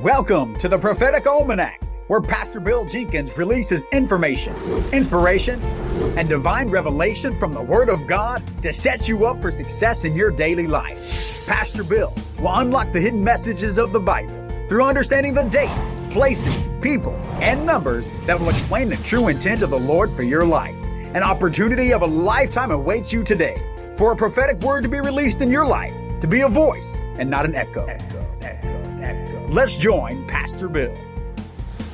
Welcome to the Prophetic Almanac, where Pastor Bill Jenkins releases information, inspiration, and divine revelation from the Word of God to set you up for success in your daily life. Pastor Bill will unlock the hidden messages of the Bible through understanding the dates, places, people, and numbers that will explain the true intent of the Lord for your life. An opportunity of a lifetime awaits you today for a prophetic word to be released in your life, to be a voice and not an echo. Let's join Pastor Bill.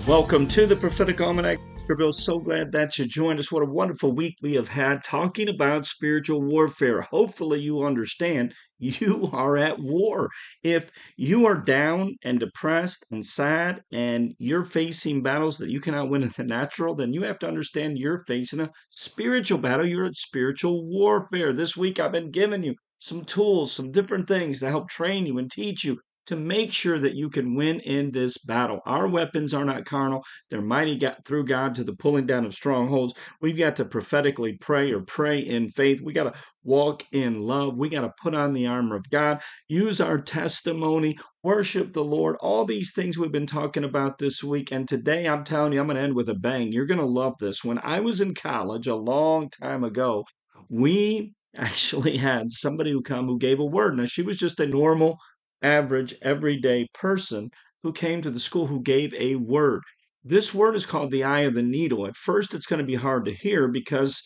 Welcome to the Prophetic Almanac. Pastor Bill, so glad that you joined us. What a wonderful week we have had talking about spiritual warfare. Hopefully you understand you are at war. If you are down and depressed and sad and you're facing battles that you cannot win in the natural, then you have to understand you're facing a spiritual battle. You're at spiritual warfare. This week I've been giving you some tools, some different things to help train you and teach you to make sure that you can win in this battle. Our weapons are not carnal. They're mighty through God to the pulling down of strongholds. We've got to prophetically pray or pray in faith. We got to walk in love. We got to put on the armor of God, use our testimony, worship the Lord, all these things we've been talking about this week. And today, I'm telling you, I'm going to end with a bang. You're going to love this. When I was in college a long time ago, we actually had somebody who gave a word. Now, she was just a normal, average, everyday person who came to the school who gave a word. This word is called the eye of the needle. At first, it's going to be hard to hear because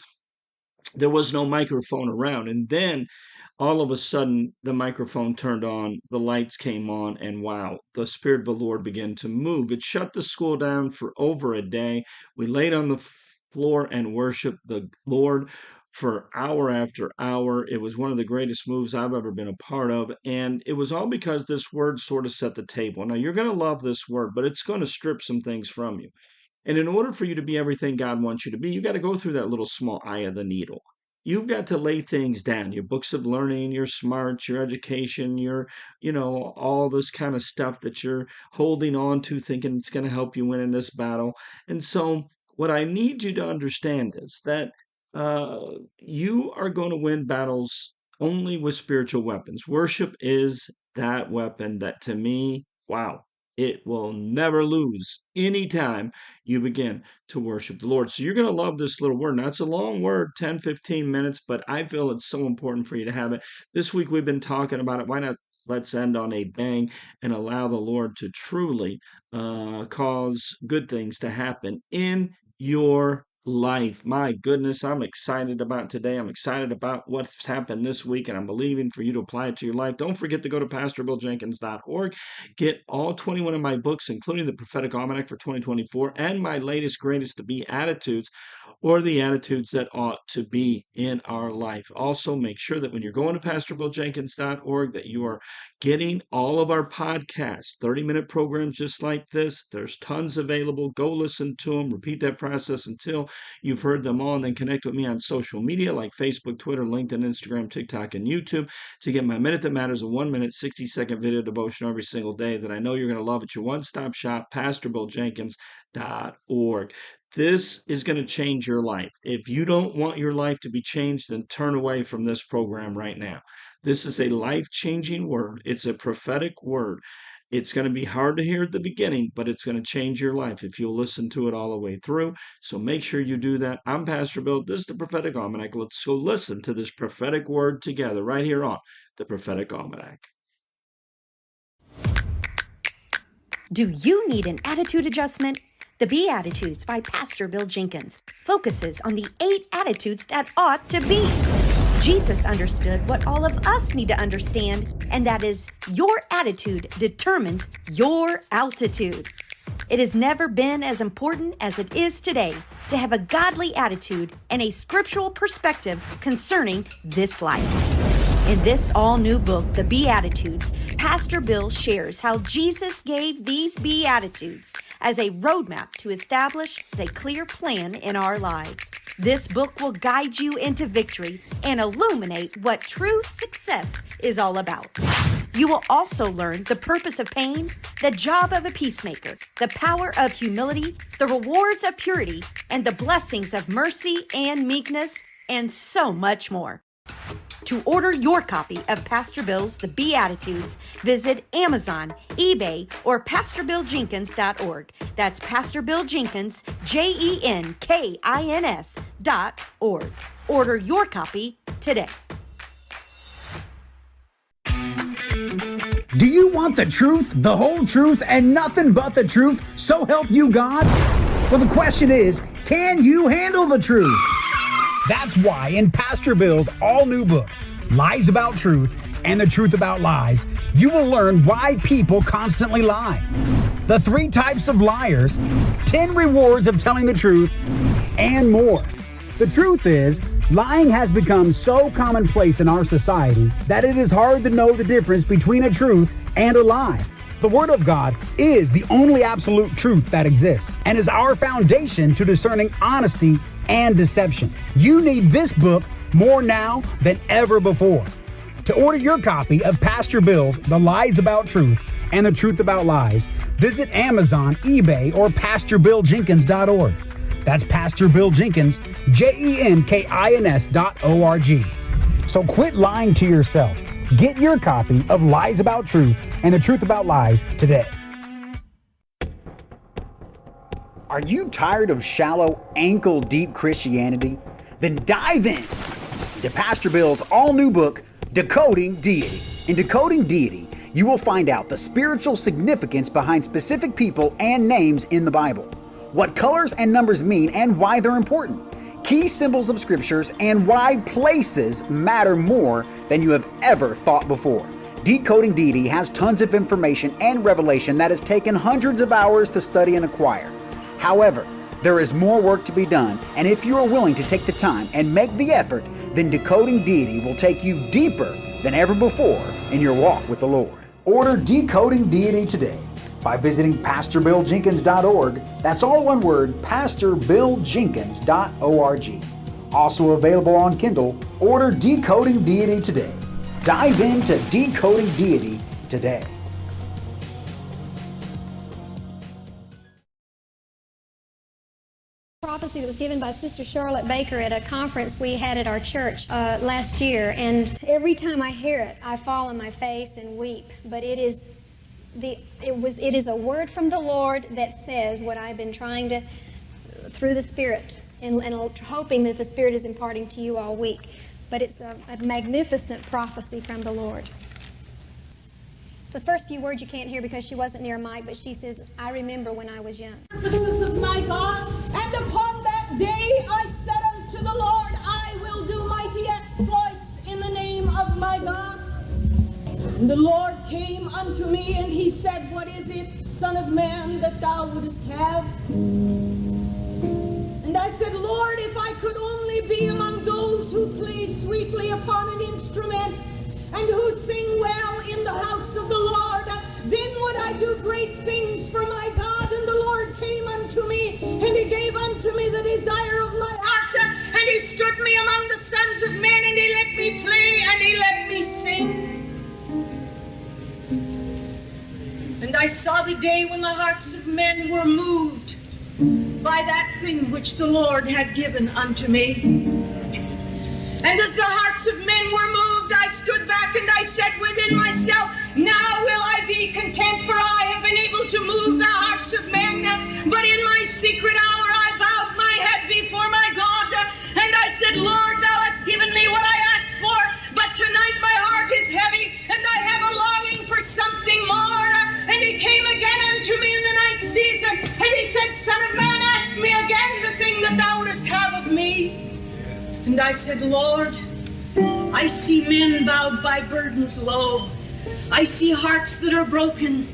there was no microphone around. And then all of a sudden, the microphone turned on, the lights came on, and wow, the Spirit of the Lord began to move. It shut the school down for over a day. We laid on the floor and worshiped the Lord for hour after hour. It was one of the greatest moves I've ever been a part of. And it was all because this word sort of set the table. Now, you're going to love this word, but it's going to strip some things from you. And in order for you to be everything God wants you to be, you got to go through that little small eye of the needle. You've got to lay things down, your books of learning, your smarts, your education, all this kind of stuff that you're holding on to, thinking it's going to help you win in this battle. And so what I need you to understand is that you are going to win battles only with spiritual weapons. Worship is that weapon that, to me, wow, it will never lose anytime you begin to worship the Lord. So you're going to love this little word. Now, it's a long word, 10, 15 minutes, but I feel it's so important for you to have it. This week we've been talking about it. Why not let's end on a bang and allow the Lord to truly cause good things to happen in your life. My goodness, I'm excited about today. I'm excited about what's happened this week, and I'm believing for you to apply it to your life. Don't forget to go to PastorBillJenkins.org. Get all 21 of my books, including the Prophetic Almanac for 2024 and my latest Greatest to Be Attitudes, or the attitudes that ought to be in our life. Also, make sure that when you're going to PastorBillJenkins.org that you are getting all of our podcasts, 30-minute programs just like this. There's tons available. Go listen to them. Repeat that process until you've heard them all, and then connect with me on social media like Facebook, Twitter, LinkedIn, Instagram, TikTok, and YouTube to get my Minute That Matters, a 1-minute, 60-second video devotion every single day that I know you're going to love. It's your one-stop shop, PastorBillJenkins.org. This is going to change your life. If you don't want your life to be changed, then turn away from this program right now. This is a life-changing word. It's a prophetic word. It's going to be hard to hear at the beginning, but it's going to change your life if you'll listen to it all the way through. So make sure you do that. I'm Pastor Bill. This is the Prophetic Almanac. Let's go listen to this prophetic word together right here on the Prophetic Almanac. Do you need an attitude adjustment? The Beatitudes by Pastor Bill Jenkins focuses on the 8 attitudes that ought to be. Jesus understood what all of us need to understand, and that is your attitude determines your altitude. It has never been as important as it is today to have a godly attitude and a scriptural perspective concerning this life. In this all-new book, The Beatitudes, Pastor Bill shares how Jesus gave these Beatitudes as a roadmap to establish a clear plan in our lives. This book will guide you into victory and illuminate what true success is all about. You will also learn the purpose of pain, the job of a peacemaker, the power of humility, the rewards of purity, and the blessings of mercy and meekness, and so much more. To order your copy of Pastor Bill's The Beatitudes, visit Amazon, eBay, or PastorBillJenkins.org. That's Pastor Bill Jenkins, JENKINS.org. Order your copy today. Do you want the truth, the whole truth, and nothing but the truth? So help you God? Well, the question is, can you handle the truth? That's why in Pastor Bill's all-new book, Lies About Truth and the Truth About Lies, you will learn why people constantly lie, the 3 types of liars, 10 rewards of telling the truth, and more. The truth is, lying has become so commonplace in our society that it is hard to know the difference between a truth and a lie. The Word of God is the only absolute truth that exists and is our foundation to discerning honesty and deception. You need this book more now than ever before. To order your copy of Pastor Bill's The Lies About Truth and the Truth About Lies, visit Amazon, eBay, or PastorBillJenkins.org. That's Pastor Bill Jenkins, JENKINS.org. So quit lying to yourself. Get your copy of Lies About Truth and the Truth About Lies today. Are you tired of shallow, ankle-deep Christianity? Then dive in to Pastor Bill's all-new book, Decoding Deity. In Decoding Deity, you will find out the spiritual significance behind specific people and names in the Bible, what colors and numbers mean and why they're important, key symbols of scriptures, and why places matter more than you have ever thought before. Decoding Deity has tons of information and revelation that has taken hundreds of hours to study and acquire. However, there is more work to be done, and if you are willing to take the time and make the effort, then Decoding Deity will take you deeper than ever before in your walk with the Lord. Order Decoding Deity today by visiting PastorBillJenkins.org. That's all one word, PastorBillJenkins.org. Also available on Kindle. Order Decoding Deity today. Dive into Decoding Deity today. Prophecy that was given by Sister Charlotte Baker at a conference we had at our church last year, and every time I hear it, I fall on my face and weep. But it is a word from the Lord that says what I've been trying to, through the Spirit, and hoping that the Spirit is imparting to you all week. But it's a magnificent prophecy from the Lord. The first few words you can't hear because she wasn't near a mic, but she says, I remember when I was young. Purposes of my God, and upon that day I said unto the Lord, I will do mighty exploits in the name of my God. And the Lord came unto me, and he said, what is it, Son of Man, that thou wouldest have? And I said, Lord, if I could only be among those who play sweetly upon an instrument, and who sing well in the house of the Lord, then would I do great things for my God. And the Lord came unto me, and he gave unto me the desire of my heart, and he stood me among the sons of men, and he let me play, and he let me sing. And I saw the day when the hearts of men were moved by that thing which the Lord had given unto me. And as the hearts of men were moved, I stood back and I said within myself, now will I be content, for I have been able to move the hearts of men. But in my secret hour I bowed my head before my God, and I said, Lord, thou hast given me what I asked for, but tonight my heart is heavy, and I have a longing for something more. And he came again unto me in the night season, and he said, Son of man, ask me again the thing that thou wouldest have of me. And I said, Lord, I see men bowed by burdens low. I see hearts that are broken.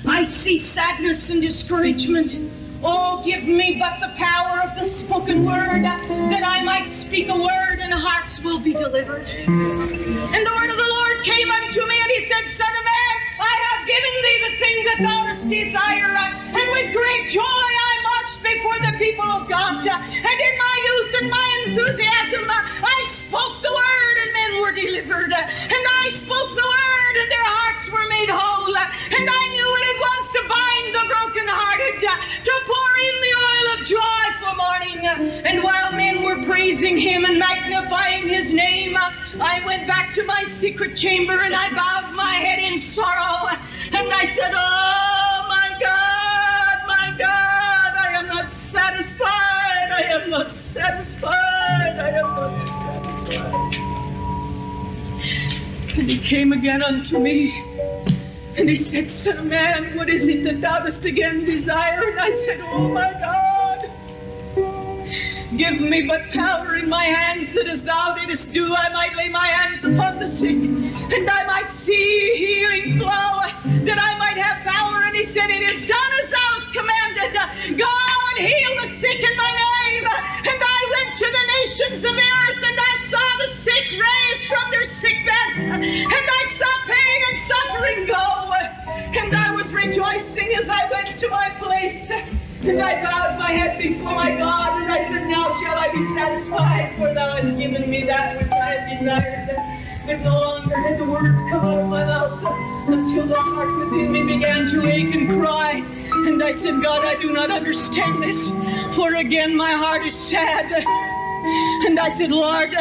I see sadness and discouragement. Oh, give me but the power of the spoken word, that I might speak a word and hearts will be delivered. And the word of the Lord came unto me, and he said, Son of man, I have given thee the thing that thou dost desire. And with great joy I marched before the people of God. And in my youth and my enthusiasm, I spoke the word, and men were delivered. And I spoke the word, and their hearts were made whole. And I knew what it was to bind the brokenhearted, to pour in the oil of joy for mourning. And while men were praising Him and magnifying His name, I went back to my secret chamber and I bowed my head in sorrow. And I said, oh my God, I am not satisfied. I am not satisfied. I am not satisfied. And He came again unto me. And He said, Son of man, what is it that thou dost again desire? And I said, oh my God, give me but power in my hands, that as thou didst do, I might lay my hands upon the sick, and I might see healing flow, that I might have power. And He said, it is done as thou hast commanded. Go and heal the sick in my name. And I went to the nations of the earth, and I saw the sick raised from their sick beds, and I saw pain and suffering go. And I was rejoicing as I went to my place. And I bowed my head before my God, and I said, now shall I be satisfied, for thou hast given me that which I have desired. But no longer had the words come out of my mouth, until the heart within me began to ache and cry. And I said, God, I do not understand this, for again my heart is sad. And I said, Lord,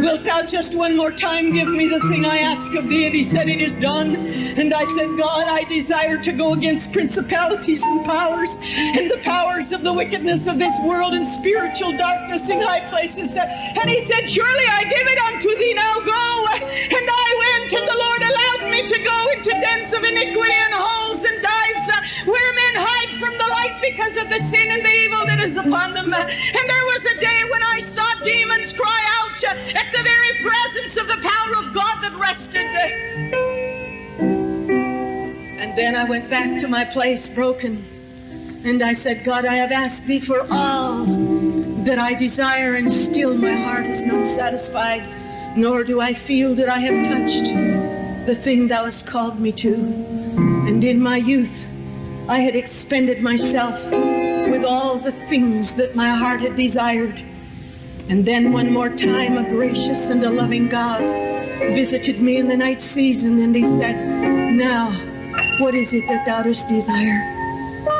wilt thou just one more time give me the thing I ask of thee? And He said, it is done. And I said, God, I desire to go against principalities and powers, and the powers of the wickedness of this world, and spiritual darkness in high places. And He said, surely I give it unto thee, now go. And I went, and the Lord allowed me to go into dens of iniquity and holes and dives where men hide from the light because of the sin and the evil that is upon them. And there was a day when I saw demons cry out at the very presence of the power of God that rested. And then I went back to my place broken, and I said, God, I have asked thee for all that I desire, and still my heart is not satisfied, nor do I feel that I have touched the thing thou hast called me to. And in my youth I had expended myself with all the things that my heart had desired. And then one more time a gracious and a loving God visited me in the night season, and He said, now, what is it that thou dost desire?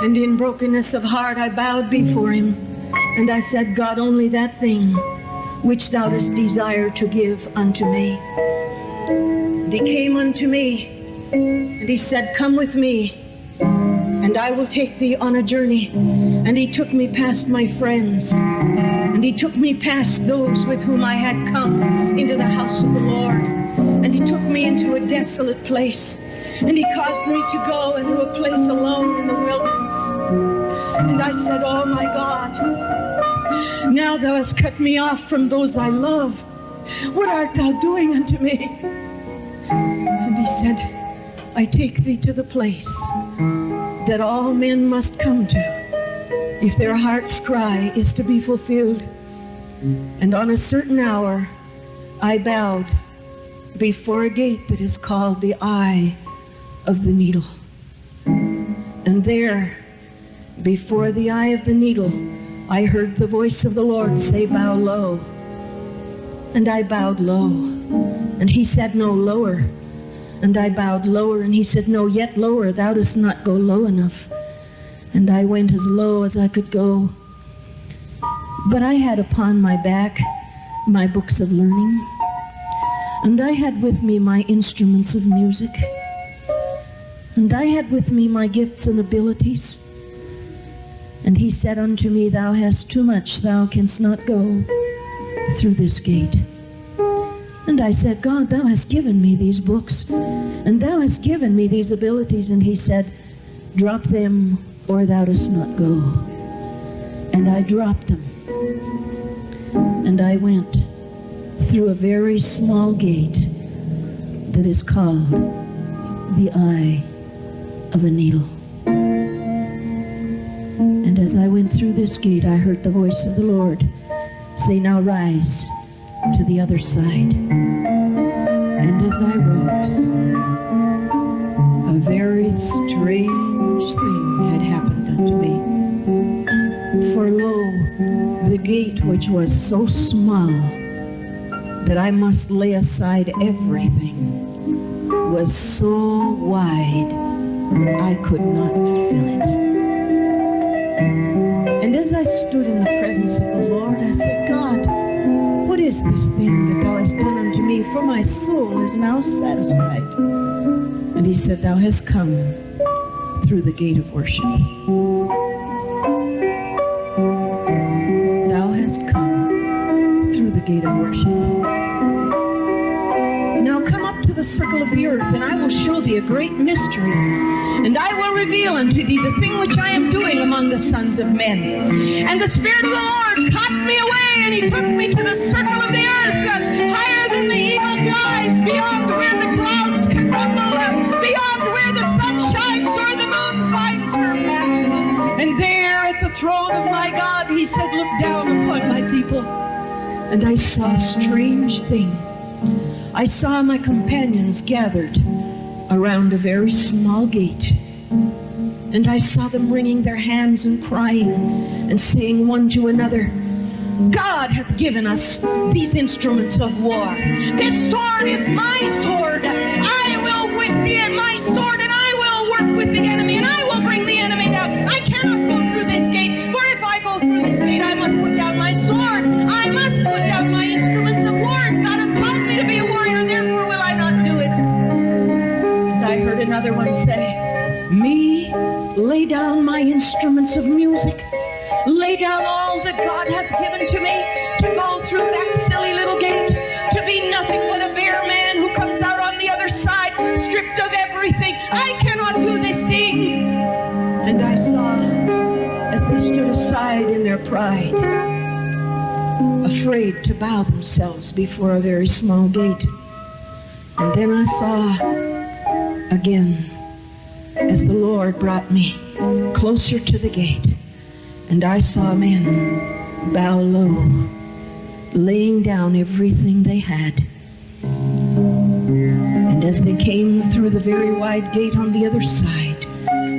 And in brokenness of heart I bowed before Him, and I said, God, only that thing which thou dost desire to give unto me. And He came unto me, and He said, come with me, and I will take thee on a journey. And He took me past my friends, and He took me past those with whom I had come into the house of the Lord. And He took me into a desolate place, and He caused me to go into a place alone in the wilderness. And I said, oh my God, now thou hast cut me off from those I love. What art thou doing unto me? And He said, I take thee to the place that all men must come to if their heart's cry is to be fulfilled. And on a certain hour I bowed before a gate that is called the Eye of the Needle. And there, before the Eye of the Needle, I heard the voice of the Lord say, bow low. And I bowed low. And He said, no, lower. And I bowed lower, and He said, no, yet lower, thou dost not go low enough. And I went as low as I could go. But I had upon my back my books of learning, and I had with me my instruments of music, and I had with me my gifts and abilities. And He said unto me, thou hast too much, thou canst not go through this gate. And I said, God, thou hast given me these books, and thou hast given me these abilities. And He said, drop them, or thou dost not go. And I dropped them, and I went through a very small gate that is called the Eye of a Needle. And as I went through this gate, I heard the voice of the Lord say, now rise to the other side. And as I rose, a very strange thing had happened unto me. For lo, the gate, which was so small that I must lay aside everything, was so wide I could not fill it. And as I stood in the presence of the Lord, I said, God, is this thing that thou hast done unto me? For my soul is now satisfied. And he said, thou hast come through the gate of worship. Thou hast come through the gate of worship. Now come up to the circle of the earth, and I will show thee a great mystery. And I will reveal unto thee the thing which I am doing among the sons of men. And the Spirit of the Lord caught me away, and he took me to the circle of the earth, higher than the eagle flies, beyond where the clouds can rumble, beyond where the sun shines or the moon finds her path. And there at the throne of my God, he said, look down upon my people. And I saw a strange thing. I saw my companions gathered around a very small gate. And I saw them wringing their hands and crying and saying one to another, God hath given us these instruments of war. This sword is my sword. I will whip my sword, and I will work with the enemy, and I will bring the enemy down. I cannot go through this gate, for if I go through this gate, I must put down my sword. I must put down my instruments of war. God hath called me to be a warrior, therefore will I not do it. And I heard another one say, me, lay down my instruments of music. Lay down all that God hath given to me to go through that silly little gate, to be nothing but a bare man who comes out on the other side, stripped of everything. I cannot do this thing. And I saw, as they stood aside in their pride, afraid to bow themselves before a very small gate. And then I saw again, as the Lord brought me closer to the gate, and I saw men bow low, laying down everything they had. And as they came through the very wide gate on the other side,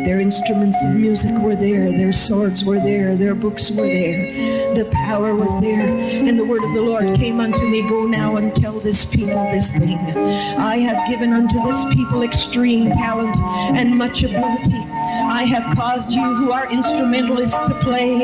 their instruments of music were there, their swords were there, their books were there, the power was there. And the word of the Lord came unto me, go now and tell this people this thing. I have given unto this people extreme talent and much ability. I have caused you who are instrumentalists to play,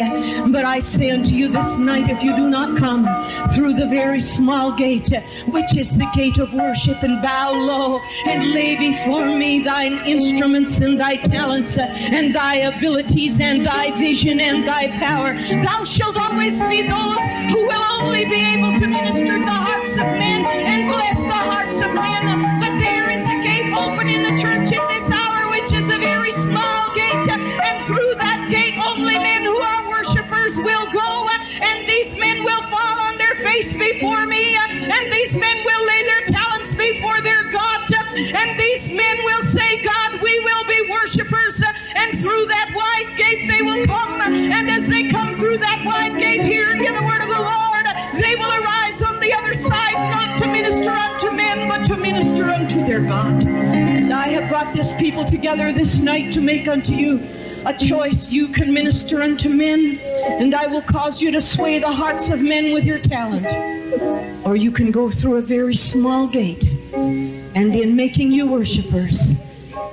but I say unto you this night, if you do not come through the very small gate, which is the gate of worship, and bow low and lay before me thine instruments and thy talents and thy abilities and thy vision and thy power, thou shalt always be those who will only be able to minister the hearts of men and bless the hearts of men. But there is a gate open in the church in this hour, which is a very small gate, and through that gate only men who are worshipers will go, and these men will fall on their face before me, and these men will lay their talents before their God, and these men will say, God, we will be worshipers, and through that wide gate they will come, and as they come through that wide gate, hear the word of the Lord, they will arise on the other side, not to minister unto men, but to minister unto their God. And I have brought this people together this night to make unto you a choice. You can minister unto men, and I will cause you to sway the hearts of men with your talent. Or you can go through a very small gate, and in making you worshipers,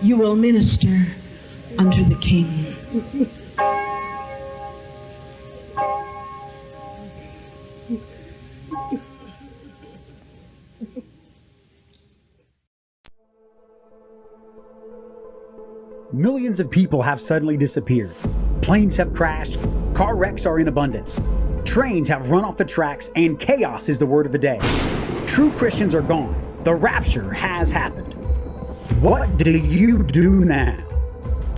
you will minister unto the King. Millions of people have suddenly disappeared. Planes have crashed, car wrecks are in abundance. Trains have run off the tracks, and chaos is the word of the day. True Christians are gone. The rapture has happened. What do you do now?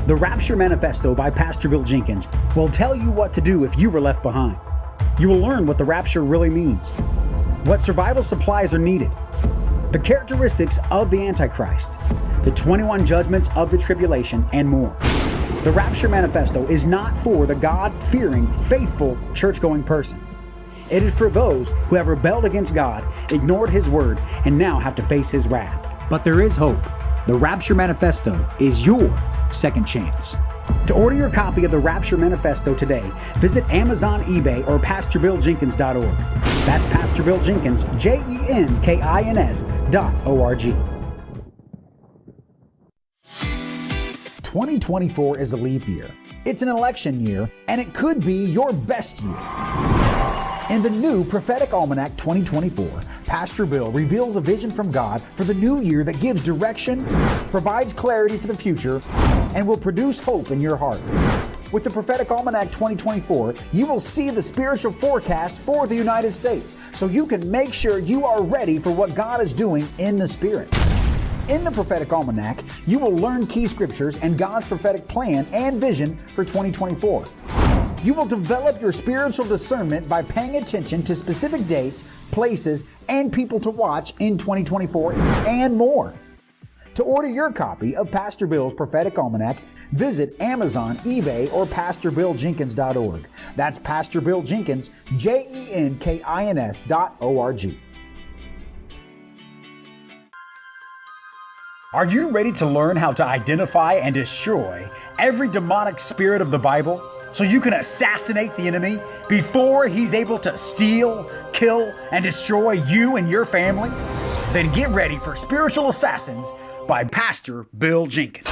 The Rapture Manifesto by Pastor Bill Jenkins will tell you what to do if you were left behind. You will learn what the rapture really means, what survival supplies are needed, the characteristics of the Antichrist, the 21 judgments of the tribulation, and more. The Rapture Manifesto is not for the God-fearing, faithful, church-going person. It is for those who have rebelled against God, ignored His word, and now have to face His wrath. But there is hope. The Rapture Manifesto is your second chance. To order your copy of the Rapture Manifesto today, visit Amazon, eBay, or PastorBillJenkins.org. That's Pastor Bill Jenkins, Jenkins.org. 2024 is a leap year. It's an election year, and it could be your best year. In the new Prophetic Almanac 2024, Pastor Bill reveals a vision from God for the new year that gives direction, provides clarity for the future, and will produce hope in your heart. With the Prophetic Almanac 2024, you will see the spiritual forecast for the United States, so you can make sure you are ready for what God is doing in the Spirit. In the Prophetic Almanac, you will learn key scriptures and God's prophetic plan and vision for 2024. You will develop your spiritual discernment by paying attention to specific dates, places, and people to watch in 2024 and more. To order your copy of Pastor Bill's Prophetic Almanac, visit Amazon, eBay, or PastorBillJenkins.org. That's Pastor Bill Jenkins, JENKINS.org. Are you ready to learn how to identify and destroy every demonic spirit of the Bible so you can assassinate the enemy before he's able to steal, kill, and destroy you and your family? Then get ready for Spiritual Assassins by Pastor Bill Jenkins.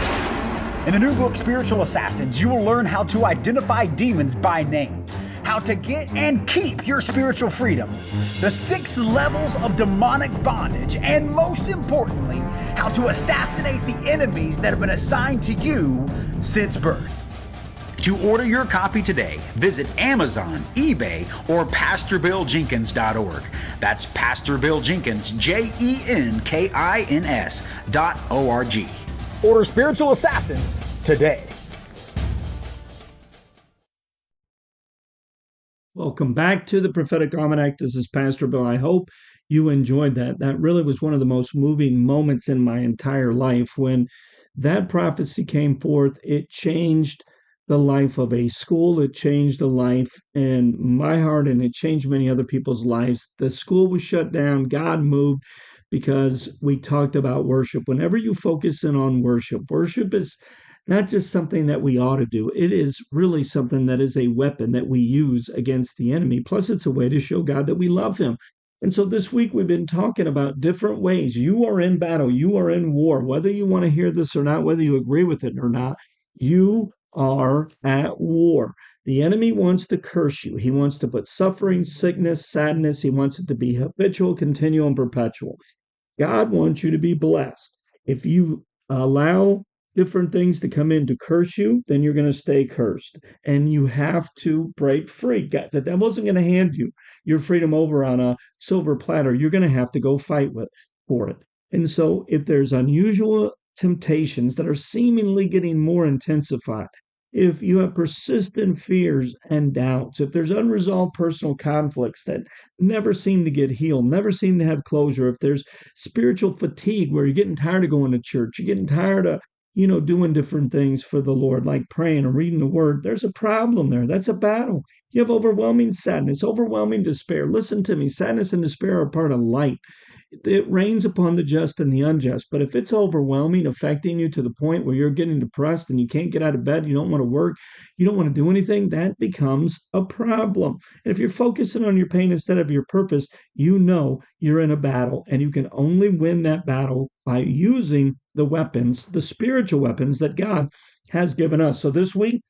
In the new book, Spiritual Assassins, you will learn how to identify demons by name, how to get and keep your spiritual freedom, the 6 levels of demonic bondage, and most importantly, how to assassinate the enemies that have been assigned to you since birth. To order your copy today, visit Amazon, eBay, or PastorBillJenkins.org. That's Pastor Bill Jenkins, JENKINS.org. Order Spiritual Assassins today. Welcome back to the Prophetic Almanac. This is Pastor Bill. I hope you enjoyed that. That really was one of the most moving moments in my entire life. When that prophecy came forth, it changed the life of a school. It changed the life in my heart, and it changed many other people's lives. The school was shut down. God moved because we talked about worship. Whenever you focus in on worship, worship is not just something that we ought to do. It is really something that is a weapon that we use against the enemy. Plus, it's a way to show God that we love him. And so this week we've been talking about different ways. You are in battle. You are in war. Whether you want to hear this or not, whether you agree with it or not, you are at war. The enemy wants to curse you. He wants to put suffering, sickness, sadness. He wants it to be habitual, continual, and perpetual. God wants you to be blessed. If you allow different things to come in to curse you, then you're going to stay cursed. And you have to break free. The devil isn't going to hand you your freedom over on a silver platter. You're going to have to go fight for it. And so if there's unusual temptations that are seemingly getting more intensified, if you have persistent fears and doubts, if there's unresolved personal conflicts that never seem to get healed, never seem to have closure, if there's spiritual fatigue where you're getting tired of going to church, you're getting tired of doing different things for the Lord, like praying and reading the Word, there's a problem there. That's a battle. You have overwhelming sadness, overwhelming despair. Listen to me, sadness and despair are part of life. It rains upon the just and the unjust. But if it's overwhelming, affecting you to the point where you're getting depressed and you can't get out of bed, you don't want to work, you don't want to do anything, that becomes a problem. And if you're focusing on your pain instead of your purpose, you know you're in a battle, and you can only win that battle by using the weapons, the spiritual weapons that God has given us. So this week,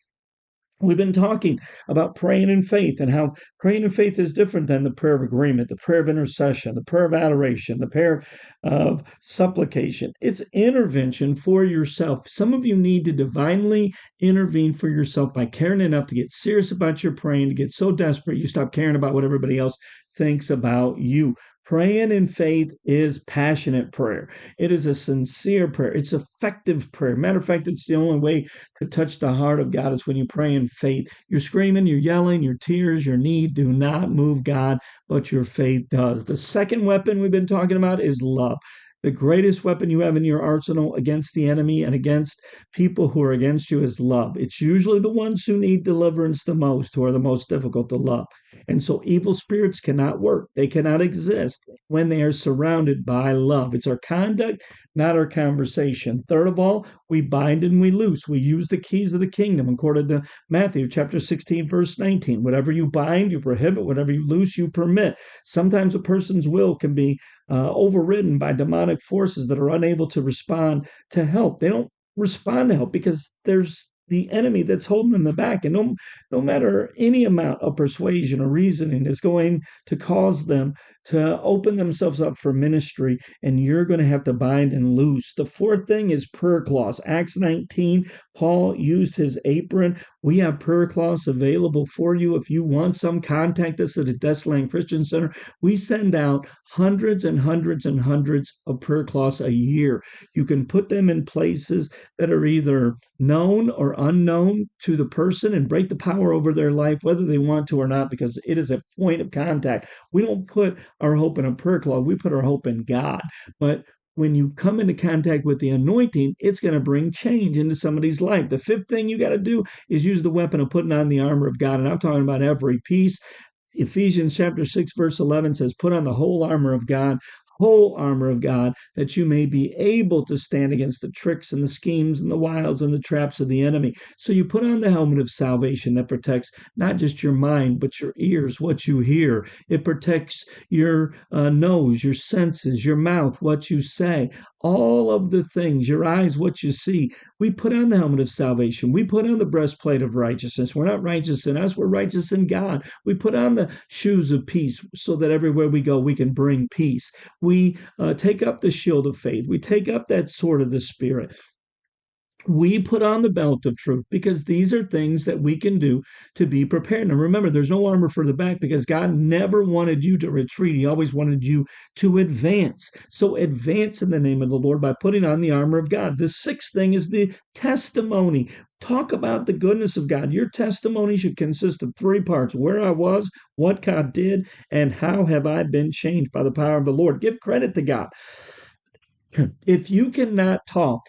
we've been talking about praying in faith and how praying in faith is different than the prayer of agreement, the prayer of intercession, the prayer of adoration, the prayer of supplication. It's intervention for yourself. Some of you need to divinely intervene for yourself by caring enough to get serious about your praying, to get so desperate you stop caring about what everybody else thinks about you. Praying in faith is passionate prayer. It is a sincere prayer. It's effective prayer. Matter of fact, it's the only way to touch the heart of God is when you pray in faith. You're screaming, you're yelling, your tears, your need do not move God, but your faith does. The second weapon we've been talking about is love. The greatest weapon you have in your arsenal against the enemy and against people who are against you is love. It's usually the ones who need deliverance the most who are the most difficult to love. And so evil spirits cannot work. They cannot exist when they are surrounded by love. It's our conduct, not our conversation. Third of all, we bind and we loose. We use the keys of the kingdom according to Matthew chapter 16, verse 19. Whatever you bind, you prohibit. Whatever you loose, you permit. Sometimes a person's will can be overridden by demonic forces that are unable to respond to help. They don't respond to help because there's the enemy that's holding them back. And no matter any amount of persuasion or reasoning is going to cause them to open themselves up for ministry, and you're going to have to bind and loose. The fourth thing is prayer cloths. Acts 19, Paul used his apron. We have prayer cloths available for you. If you want some, contact us at the Deslang Christian Center. We send out hundreds and hundreds and hundreds of prayer cloths a year. You can put them in places that are either known or unknown to the person and break the power over their life, whether they want to or not, because it is a point of contact. We don't put our hope in a prayer cloth. We put our hope in God. But when you come into contact with the anointing, it's going to bring change into somebody's life. The fifth thing you got to do is use the weapon of putting on the armor of God. And I'm talking about every piece. Ephesians chapter 6, verse 11 says, put on the whole armor of God, that you may be able to stand against the tricks and the schemes and the wiles and the traps of the enemy. So you put on the helmet of salvation that protects not just your mind, but your ears, what you hear. It protects your nose, your senses, your mouth, what you say, all of the things, your eyes, what you see. We put on the helmet of salvation. We put on the breastplate of righteousness. We're not righteous in us. We're righteous in God. We put on the shoes of peace so that everywhere we go, we can bring peace. We take up the shield of faith. We take up that sword of the Spirit. We put on the belt of truth, because these are things that we can do to be prepared. Now remember, there's no armor for the back, because God never wanted you to retreat. He always wanted you to advance. So advance in the name of the Lord by putting on the armor of God. The sixth thing is the testimony. Talk about the goodness of God. Your testimony should consist of three parts: where I was, what God did, and how have I been changed by the power of the Lord. Give credit to God. If you cannot talk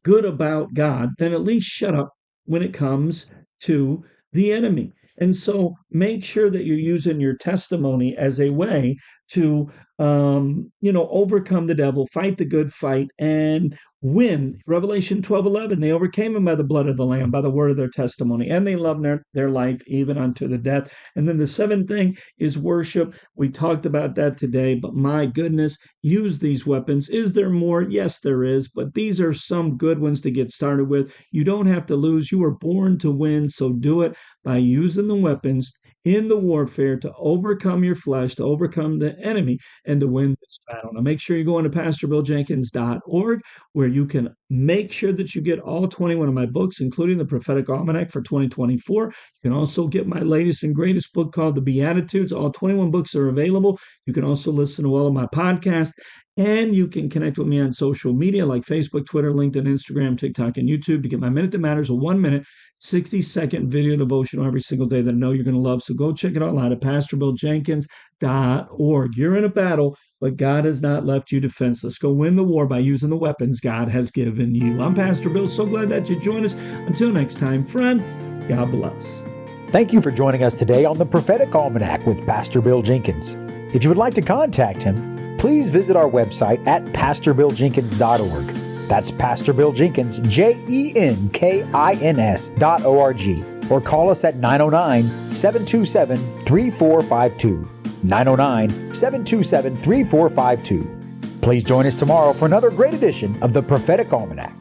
good about God, then at least shut up when it comes to the enemy. And so make sure that you're using your testimony as a way to, overcome the devil, fight the good fight, and win. Revelation 12:11, they overcame him by the blood of the Lamb, by the word of their testimony, and they loved their life even unto the death. And then the seventh thing is worship. We talked about that today, but my goodness, use these weapons. Is there more? Yes, there is, but these are some good ones to get started with. You don't have to lose. You were born to win, so do it by using the weapons in the warfare to overcome your flesh, to overcome the enemy, and to win this battle. Now, make sure you go into PastorBillJenkins.org, where you can make sure that you get all 21 of my books, including the Prophetic Almanac for 2024. You can also get my latest and greatest book called The Beatitudes. All 21 books are available. You can also listen to all of my podcasts, and you can connect with me on social media like Facebook, Twitter, LinkedIn, Instagram, TikTok, and YouTube to get my Minute That Matters, a 1-minute, 60-second video devotional every single day that I know you're going to love. So go check it all out at PastorBillJenkins.org. You're in a battle, but God has not left you defenseless. Go win the war by using the weapons God has given you. I'm Pastor Bill. So glad that you joined us. Until next time, friend, God bless. Thank you for joining us today on the Prophetic Almanac with Pastor Bill Jenkins. If you would like to contact him, please visit our website at PastorBillJenkins.org. That's Pastor Bill Jenkins, Jenkins.org. Or call us at 909-727-3452. 909-727-3452. Please join us tomorrow for another great edition of the Prophetic Almanac.